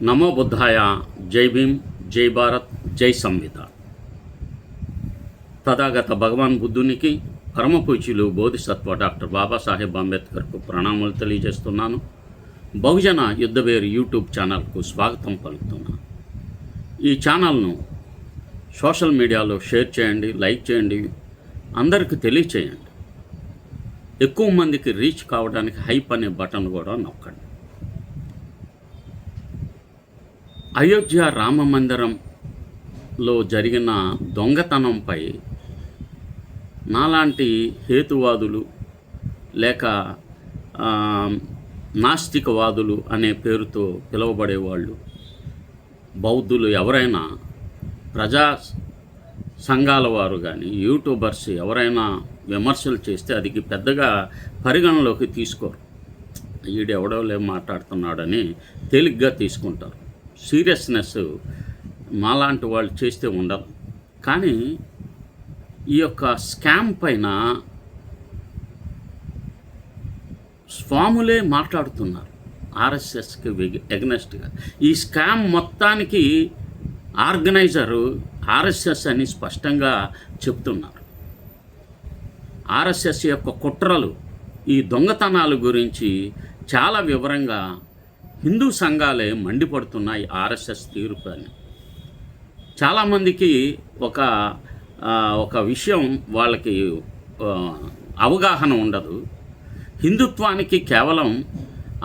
నమో బుద్ధాయ. జై భీమ్, జై భారత్, జై సంవిధాన్. తథాగత భగవాన్ బుద్ధునికి పరమపూజ్యులు బోధిసత్వ డాక్టర్ బాబాసాహెబ్ అంబేద్కర్కు ప్రణామాలు తెలియజేస్తున్నాను. బహుజన యుద్ధవేరు యూట్యూబ్ ఛానల్కు స్వాగతం పలుకుతున్నాను. ఈ ఛానల్ను సోషల్ మీడియాలో షేర్ చేయండి, లైక్ చేయండి, అందరికీ తెలియచేయండి. ఎక్కువ మందికి రీచ్ కావడానికి హైప్ అనే బటన్ కూడా నొక్కండి. అయోధ్య రామ మందిరంలో జరిగిన దొంగతనంపై నాలాంటి హేతువాదులు లేక నాస్తికవాదులు అనే పేరుతో పిలువబడేవాళ్ళు, బౌద్ధులు ఎవరైనా, ప్రజా సంఘాల వారు కానీ, యూట్యూబర్స్ ఎవరైనా విమర్శలు చేస్తే అది పెద్దగా పరిగణలోకి తీసుకోరు. ఈడెవడోలే మాట్లాడుతున్నాడని తేలిగ్గా తీసుకుంటారు. సీరియస్నెస్ మాలాంటి వాళ్ళు చేస్తే ఉండదు. కానీ ఈ యొక్క స్కామ్ పైన స్వాములే మాట్లాడుతున్నారు, ఆర్ఎస్ఎస్కి ఎగ్నెస్ట్గా. ఈ స్కామ్ మొత్తానికి ఆర్గనైజరు ఆర్ఎస్ఎస్ అని స్పష్టంగా చెప్తున్నారు. ఆర్ఎస్ఎస్ యొక్క కుట్రలు, ఈ దొంగతనాల గురించి చాలా వివరంగా హిందూ సంఘాలే మండిపడుతున్నాయి ఆర్ఎస్ఎస్ తీరుపు అని. చాలామందికి ఒక విషయం వాళ్ళకి అవగాహన ఉండదు. హిందుత్వానికి కేవలం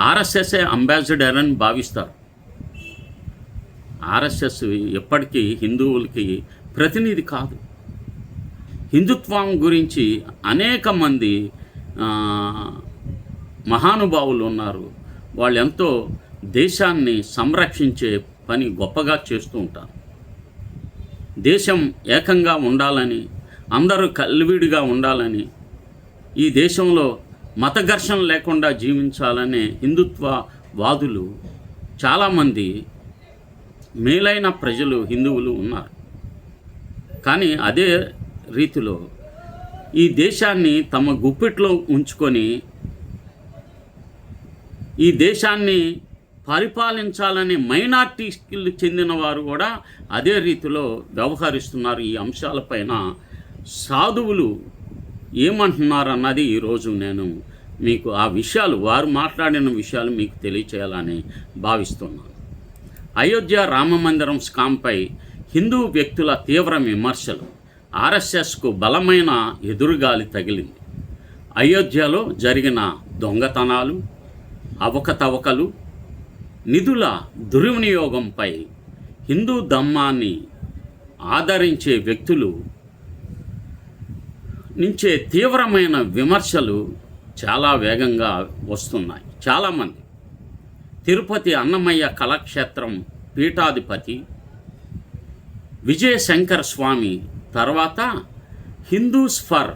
ఆర్ఎస్ఎస్ఏ అంబాసిడర్ అని భావిస్తారు. ఆర్ఎస్ఎస్ ఎప్పటికీ హిందువులకి ప్రతినిధి కాదు. హిందుత్వం గురించి అనేక మంది మహానుభావులు ఉన్నారు. వాళ్ళు ఎంతో దేశాన్ని సంరక్షించే పని గొప్పగా చేస్తూ ఉంటారు. దేశం ఏకంగా ఉండాలని, అందరూ కలివిడిగా ఉండాలని, ఈ దేశంలో మత ఘర్షణ లేకుండా జీవించాలనే హిందుత్వవాదులు చాలామంది మేలైన ప్రజలు హిందువులు ఉన్నారు. కానీ అదే రీతిలో ఈ దేశాన్ని తమ గుప్పిట్లో ఉంచుకొని ఈ దేశాన్ని పరిపాలించాలని మైనార్టీకి చెందిన వారు కూడా అదే రీతిలో వ్యవహరిస్తున్నారు. ఈ అంశాలపైన సాధువులు ఏమంటున్నారన్నది ఈరోజు నేను మీకు ఆ విషయాలు, వారు మాట్లాడిన విషయాలు మీకు తెలియచేయాలని భావిస్తున్నాను. అయోధ్య రామ మందిరం స్కామ్పై హిందూ వ్యక్తుల తీవ్ర విమర్శలు. ఆర్ఎస్ఎస్కు బలమైన ఎదురుగాలి తగిలింది. అయోధ్యలో జరిగిన దొంగతనాలు, అవకతవకలు, నిధుల దుర్వినియోగంపై హిందూ ధర్మాన్ని ఆదరించే వ్యక్తులు నుంచే తీవ్రమైన విమర్శలు చాలా వేగంగా వస్తున్నాయి. చాలామంది తిరుపతి అన్నమయ్య కళాక్షేత్రం పీఠాధిపతి విజయశంకర్ స్వామి తర్వాత Hindus for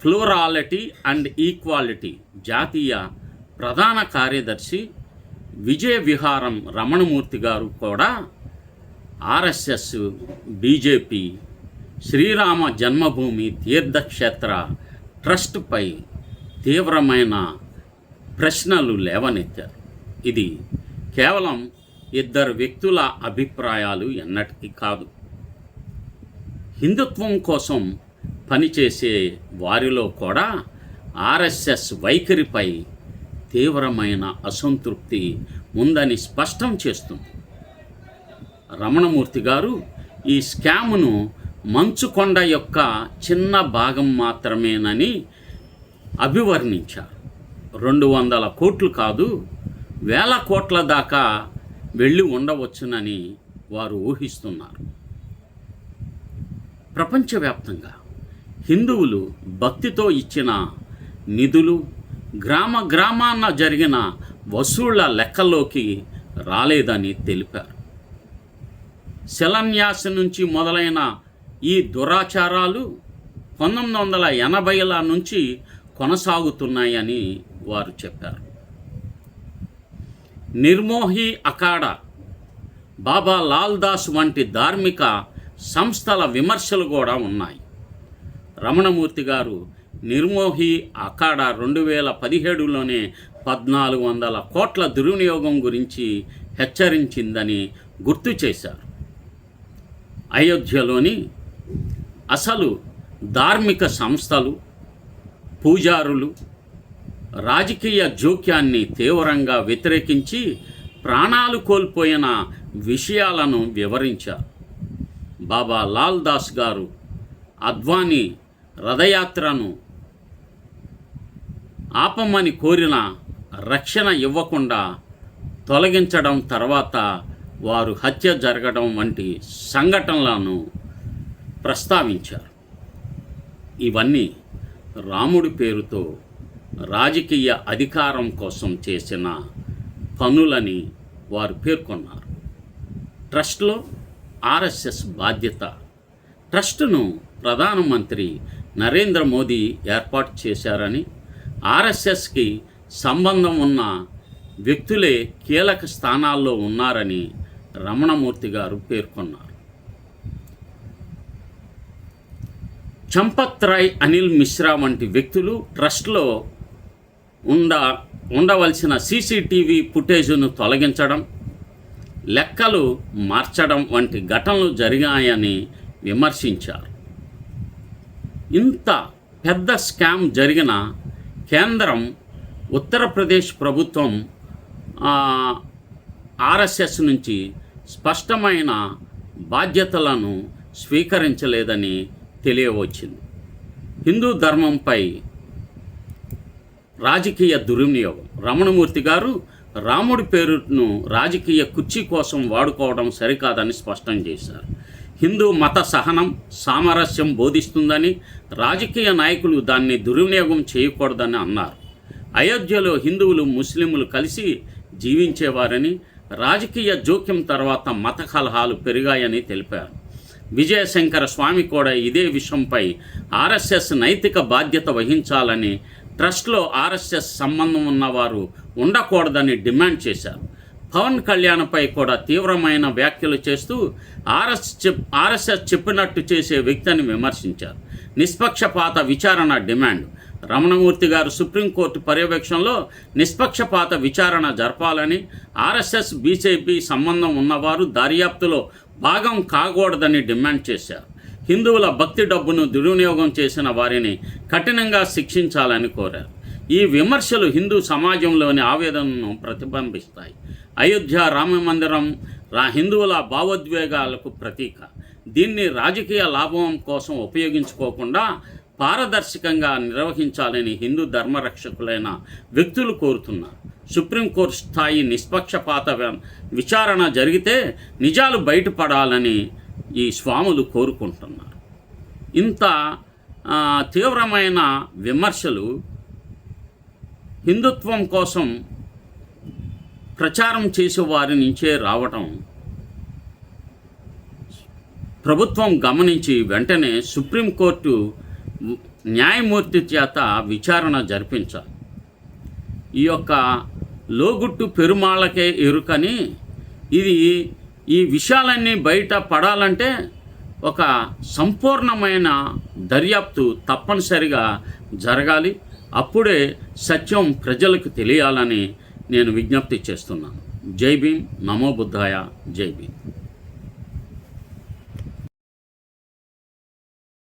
plurality and equality జాతీయ ప్రధాన కార్యదర్శి విజయ విహారం రమణమూర్తి గారు కూడా ఆర్ఎస్ఎస్, బీజేపీ, శ్రీరామ జన్మభూమి తీర్థక్షేత్ర ట్రస్ట్పై తీవ్రమైన ప్రశ్నలు లేవనెత్తారు. ఇది కేవలం ఇద్దరు వ్యక్తుల అభిప్రాయాలు ఎన్నటికీ కాదు. హిందుత్వం కోసం పనిచేసే వారిలో కూడా ఆర్ఎస్ఎస్ వైఖరిపై తీవ్రమైన అసంతృప్తి ఉందని స్పష్టం చేస్తుంది. రమణమూర్తి గారు ఈ స్కామ్ను మంచుకొండ యొక్క చిన్న భాగం మాత్రమేనని అభివర్ణించారు. 200 కోట్లు కాదు, 1000 కోట్ల దాకా వెళ్ళి ఉండవచ్చునని వారు ఊహిస్తున్నారు. ప్రపంచవ్యాప్తంగా హిందువులు భక్తితో ఇచ్చిన నిధులు గ్రామాన జరిగిన వసూళ్ల లెక్కల్లోకి రాలేదని తెలిపారు. శిలాన్యాస నుంచి మొదలైన ఈ దురాచారాలు 1980ల నుంచి కొనసాగుతున్నాయని వారు చెప్పారు. నిర్మోహి అఖాడా, బాబా లాల్ దాస్ వంటి ధార్మిక సంస్థల విమర్శలు కూడా ఉన్నాయి. రమణమూర్తి గారు నిర్మోహి అఖాడా 2017లోనే 1400 కోట్ల దుర్వినియోగం గురించి హెచ్చరించిందని గుర్తు చేశారు. అయోధ్యలోని అసలు ధార్మిక సంస్థలు, పూజారులు రాజకీయ జోక్యాన్ని తీవ్రంగా వ్యతిరేకించి ప్రాణాలు కోల్పోయిన విషయాలను వివరించారు. బాబా లాల్ దాస్ గారు అద్వానీ రథయాత్రను ఆపమని కోరిన రక్షణ ఇవ్వకుండా తొలగించడం, తర్వాత వారు హత్య జరగడం వంటి సంఘటనలను ప్రస్తావించారు. ఇవన్నీ రాముడి పేరుతో రాజకీయ అధికారం కోసం చేసిన పనులని వారు పేర్కొన్నారు. ట్రస్ట్లో ఆర్ఎస్ఎస్ బాధ్యత. ట్రస్టును ప్రధానమంత్రి నరేంద్ర మోదీ ఏర్పాటు చేశారని, ఆర్ఎస్ఎస్కి సంబంధం ఉన్న వ్యక్తులే కీలక స్థానాల్లో ఉన్నారని రమణమూర్తి గారు పేర్కొన్నారు. చంపత్ రాయ్, అనిల్ మిశ్రా వంటి వ్యక్తులు ట్రస్ట్లో ఉండవలసిన సీసీటీవీ ఫుటేజ్ను తొలగించడం, లెక్కలు మార్చడం వంటి ఘటనలు జరిగాయని విమర్శించారు. ఇంత పెద్ద స్కామ్ జరిగిన కేంద్రం, ఉత్తరప్రదేశ్ ప్రభుత్వం ఆర్ఎస్ఎస్ నుంచి స్పష్టమైన బాధ్యతలను స్వీకరించలేదని తెలియవచ్చింది. హిందూ ధర్మంపై రాజకీయ దుర్వినియోగం. రమణమూర్తి గారు రాముడి పేరును రాజకీయ కుర్చీ కోసం వాడుకోవడం సరికాదని స్పష్టం చేశారు. హిందూ మత సహనం, సామరస్యం బోధిస్తుందని, రాజకీయ నాయకులు దాన్ని దుర్వినియోగం చేయకూడదని అన్నారు. అయోధ్యలో హిందువులు, ముస్లింలు కలిసి జీవించేవారని, రాజకీయ జోక్యం తర్వాత మత కలహాలు పెరిగాయని తెలిపారు. విజయశంకర స్వామి కూడా ఇదే విషయంపై ఆర్ఎస్ఎస్ నైతిక బాధ్యత వహించాలని, ట్రస్ట్లో ఆర్ఎస్ఎస్ సంబంధం ఉన్నవారు ఉండకూడదని డిమాండ్ చేశారు. పవన్ కళ్యాణ్పై కూడా తీవ్రమైన వ్యాఖ్యలు చేస్తూ ఆర్ఎస్ఎస్ చెప్పినట్టు చేసే వ్యక్తిని విమర్శించారు. నిష్పక్షపాత విచారణ డిమాండ్. రమణమూర్తి గారు సుప్రీంకోర్టు పర్యవేక్షణలో నిష్పక్షపాత విచారణ జరపాలని, ఆర్ఎస్ఎస్ బీజేపీ సంబంధం ఉన్నవారు దర్యాప్తులో భాగం కాకూడదని డిమాండ్ చేశారు. హిందువుల భక్తి డబ్బును దుర్వినియోగం చేసిన వారిని కఠినంగా శిక్షించాలని కోరారు. ఈ విమర్శలు హిందూ సమాజంలోని ఆవేదనను ప్రతిబింబిస్తాయి. అయోధ్య రామ మందిరం హిందువుల భావోద్వేగాలకు ప్రతీక. దీన్ని రాజకీయ లాభం కోసం ఉపయోగించుకోకుండా పారదర్శకంగా నిర్వహించాలని హిందూ ధర్మరక్షకులైన వ్యక్తులు కోరుతున్నారు. సుప్రీంకోర్టు స్థాయి నిష్పక్షపాత విచారణ జరిగితే నిజాలు బయటపడాలని ఈ స్వాములు కోరుకుంటున్నారు. ఇంత తీవ్రమైన విమర్శలు హిందుత్వం కోసం ప్రచారం చేసే వారి నుంచే రావటం ప్రభుత్వం గమనించి వెంటనే సుప్రీంకోర్టు న్యాయమూర్తి చేత విచారణ జరిపించాలి. ఈ యొక్క లోగుట్టు పెరుమాళ్ళకే ఎరుకని, ఈ విషయాలన్నీ బయట పడాలంటే ఒక సంపూర్ణమైన దర్యాప్తు తప్పనిసరిగా జరగాలి. అప్పుడే సత్యం ప్రజలకు తెలియాలని నేను విజ్ఞప్తి చేస్తున్నాను. జై భీమ్, నమో బుద్ధాయ, జై భీమ్.